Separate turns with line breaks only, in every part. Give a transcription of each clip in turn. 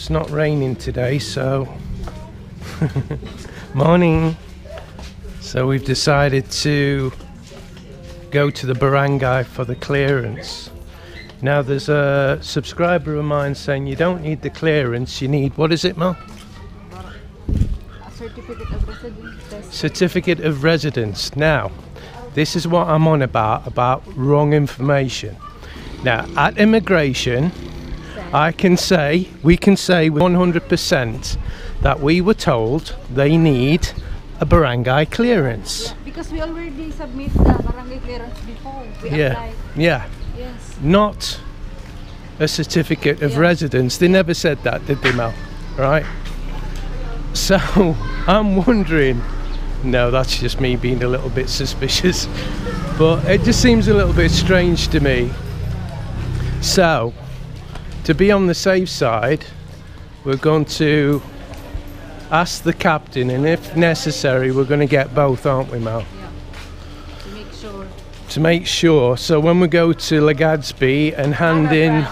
It's not raining today, so morning. So we've decided to go to the barangay for the clearance. Now there's a subscriber of mine saying you don't need the clearance, you need, what is it, Mel?
A certificate of residence.
Certificate of residence. Now, this is what I'm on about wrong information. Now, at immigration, we can say with 100% that we were told they need a barangay clearance.
Because we already submit the barangay clearance before. We applied.
Yeah.
Yes.
Not a certificate of residence. They never said that, did they, Mel? Right? So, I'm wondering, no, that's just me being a little bit suspicious, but it just seems a little bit strange to me. So, to be on the safe side, we're going to ask the captain, and if necessary, we're going to get both, aren't we, Mel?
Yeah. To make sure.
To make sure. So when we go to Legazpi and hand in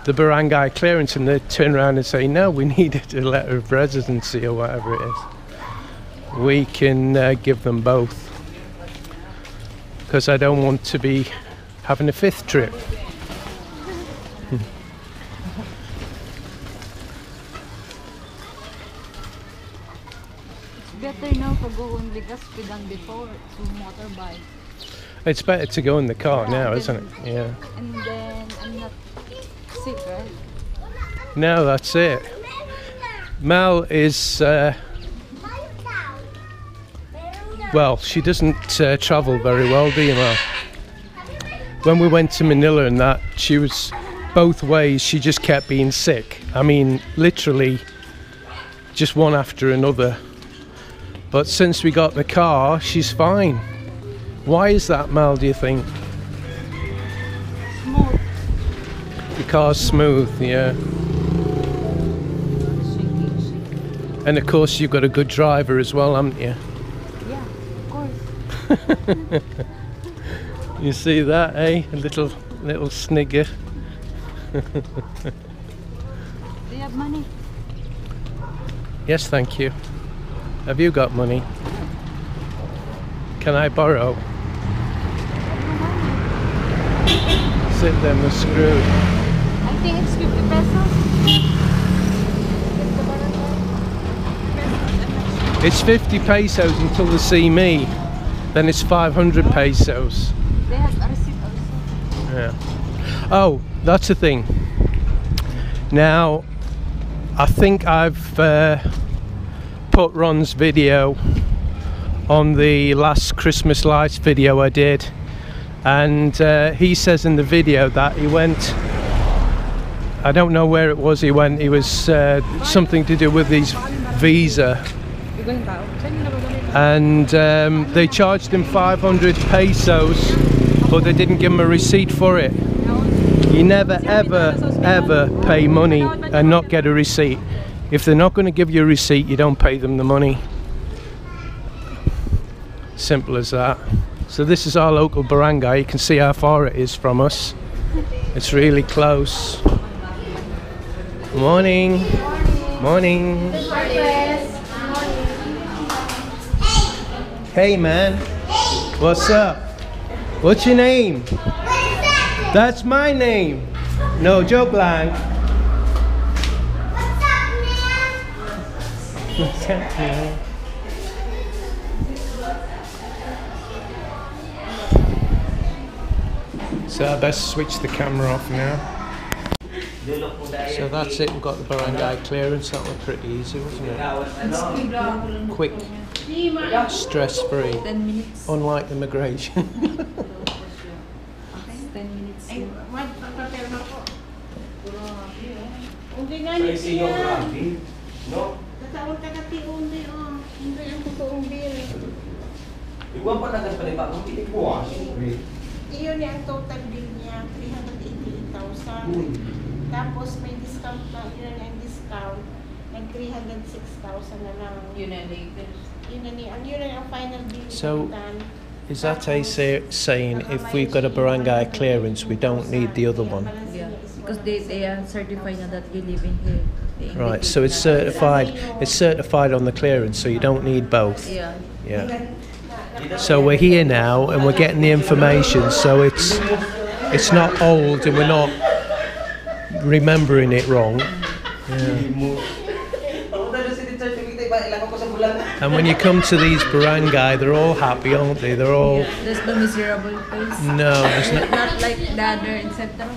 the barangay clearance, and they turn around and say, no, we needed a letter of residency or whatever it is, we can give them both. Because I don't want to be having a fifth trip.
Better now to go in Legazpi than before to motorbike.
It's better to go in the car now, isn't it? Yeah.
And then I'm not sick, right?
No, that's it. Mel is, well, she doesn't travel very well, do you, Mel? When we went to Manila and that, she was both ways, she just kept being sick. I mean, literally, just one after another. But since we got the car, she's fine. Why is that, Mel, do you think?
Smooth.
The car's smooth, yeah.
Shaky.
And of course you've got a good driver as well, haven't you?
Yeah, of course.
You see that, eh? A little snigger.
Do you have money?
Yes, thank you. Have you got money? Can I borrow? Sit them, we're screwed.
I think it's 50 pesos.
It's 50 pesos until they see me. Then it's 500 pesos.
They have a receipt also.
Yeah. Oh, that's the thing. Now, I think I've put Ron's video on the last Christmas lights video I did, and he says in the video that he went, I don't know where it was he went, it was something to do with his visa, and they charged him 500 pesos, but they didn't give him a receipt for it. You never ever pay money and not get a receipt. If they're not going to give you a receipt, you don't pay them the money. Simple as that. So this is our local barangay. You can see how far it is from us. It's really close. Morning. Morning. Hey man. What's up? What's your name? That's my name. No, joke lang. What's up, man? So I best switch the camera off now. So that's it, we've got the barangay clearance. That was pretty easy, wasn't it? Quick, stress-free,
10 minutes.
unlike immigration.
10 minutes.
Tatawag ka kati undi, oh. Hindi ang totoong bill.
Igual pa nagas palipat mo, hindi ko
Iyon ang total bill niya, 388,000. Tapos may discount na, yun ang discount, nag 306,000 na lang.
Yun na latest.
Yun ang final bill.
So, is that saying if we've got a barangay clearance, we don't need the other one?
Yeah, because they are certified na that you live in here.
Right, so it's certified. It's certified on the clearance, so you don't need both.
Yeah.
Yeah. So we're here now, and we're getting the information. So it's not old, and we're not remembering it wrong. Yeah. And when you come to these barangay, they're all happy, aren't they? They're all.
There's no miserable face.
No, there's no.
Not like the other, etc.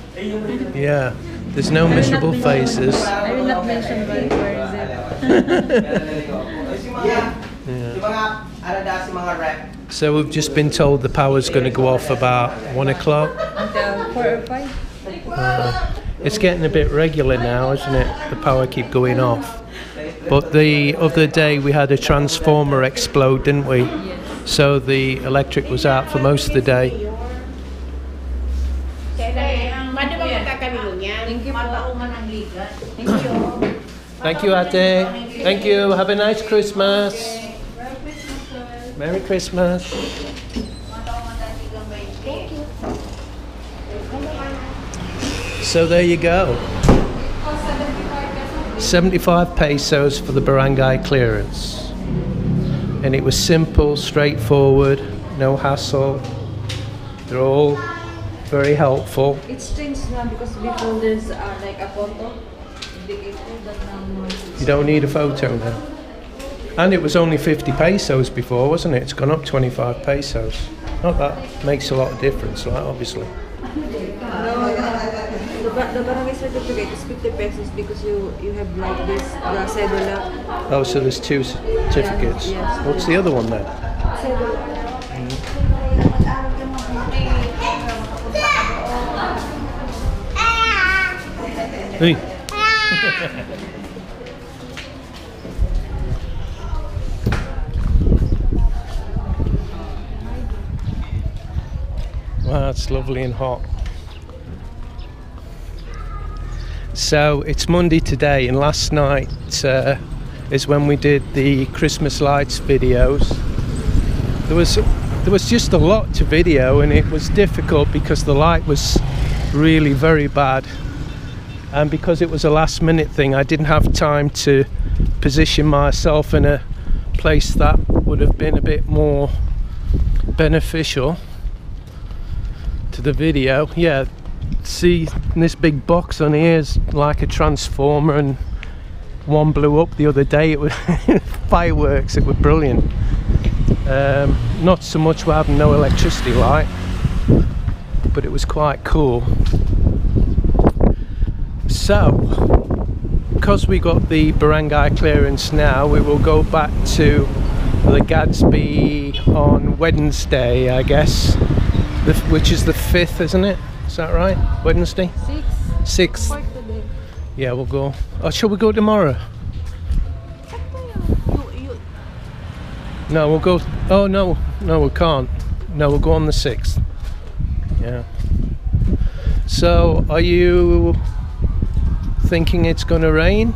Yeah, there's no miserable faces.
I will not mention where is it.
So we've just been told the power's going to go off about 1 o'clock.
Until 4 or 5.
It's getting a bit regular now, isn't it? The power keep going off. But the other day we had a transformer explode, didn't we?
Yes.
So the electric was out for most of the day.
Thank you po.
Thank you.
Thank you, Ate. Thank you. Have a nice Christmas. Merry Christmas. So there you go. 75 pesos for the barangay clearance. And it was simple, straightforward, no hassle. They're all very helpful.
It's strange now because before there's like a photo.
You don't need a photo now. And it was only 50 pesos before, wasn't it? It's gone up 25 pesos. Not that makes a lot of difference, right, obviously.
The barangay certificate is 50 pesos because you have like this, the cedula.
Oh, so there's two certificates.
Yes.
What's the other one then? Hey. Wow, it's lovely and hot. So it's Monday today, and last night is when we did the Christmas lights videos. There was just a lot to video, and it was difficult because the light was really very bad, and because it was a last minute thing, I didn't have time to position myself in a place that would have been a bit more beneficial to the video. Yeah, see, this big box on here is like a transformer, and one blew up the other day. It was fireworks. It was brilliant. Not so much we're having no electricity light, but it was quite cool. So because we got the barangay clearance now, we will go back to the Gadsby on Wednesday, I guess, which is the 5th, isn't it? Is that right? Wednesday? 6th. Yeah, we'll go. Oh, shall we go tomorrow? No, we'll go. Oh, no, we can't. No, we'll go on the 6th. Yeah. So, are you thinking it's going to rain?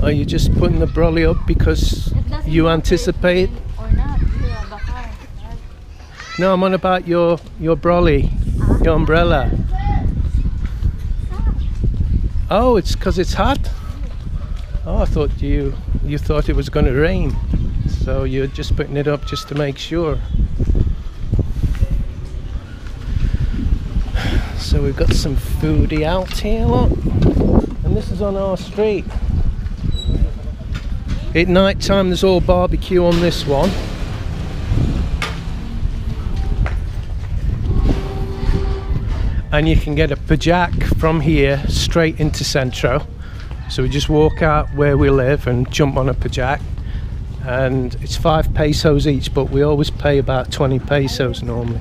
Are you just putting the brolly up because you anticipate?
Or not? Yeah, the car.
No, I'm on about your brolly, your umbrella. Oh, it's because it's hot? Oh, I thought you thought it was going to rain, so you're just putting it up just to make sure. So we've got some foodie out here, look, and this is on our street. At night time there's all barbecue on this one. And you can get a pajak from here straight into Centro. So we just walk out where we live and jump on a pajak, and it's 5 pesos each, but we always pay about 20 pesos normally.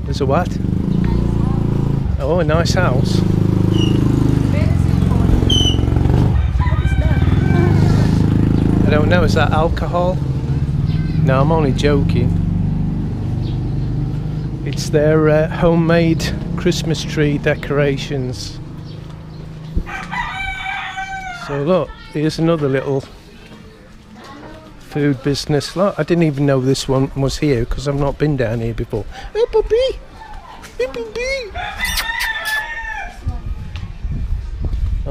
There's a what? Oh, a nice house. I don't know, is that alcohol? No, I'm only joking. It's their homemade Christmas tree decorations. So look, here's another little food business. Look, I didn't even know this one was here because I've not been down here before. Hey puppy! Hey puppy!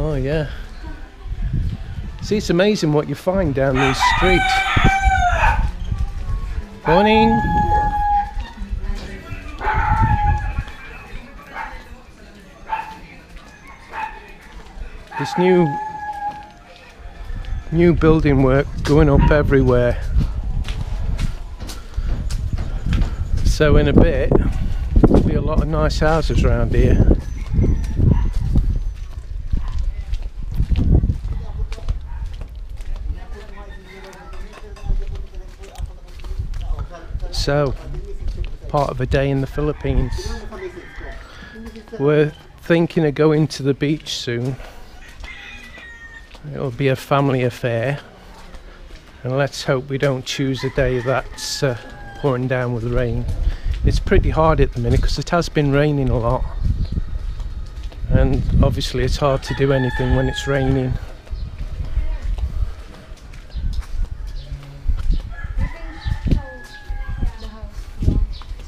Oh yeah. See, it's amazing what you find down these streets. Morning. This new building work going up everywhere. So in a bit, there'll be a lot of nice houses around here. So, part of a day in the Philippines. We're thinking of going to the beach soon. It'll be a family affair, and let's hope we don't choose a day that's pouring down with rain. It's pretty hard at the minute because it has been raining a lot, and obviously it's hard to do anything when it's raining.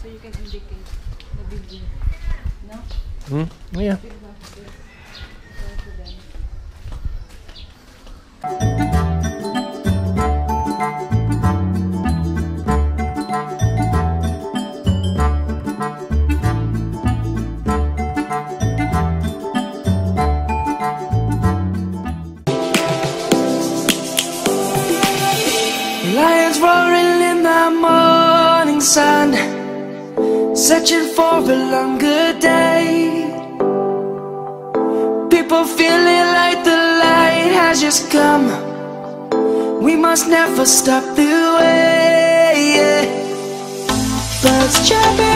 So you can indicate the building. No?
Yeah.
Lions roaring in the morning sun, searching for a longer day. People feeling like the light has just come. We must never stop the way. Birds chirping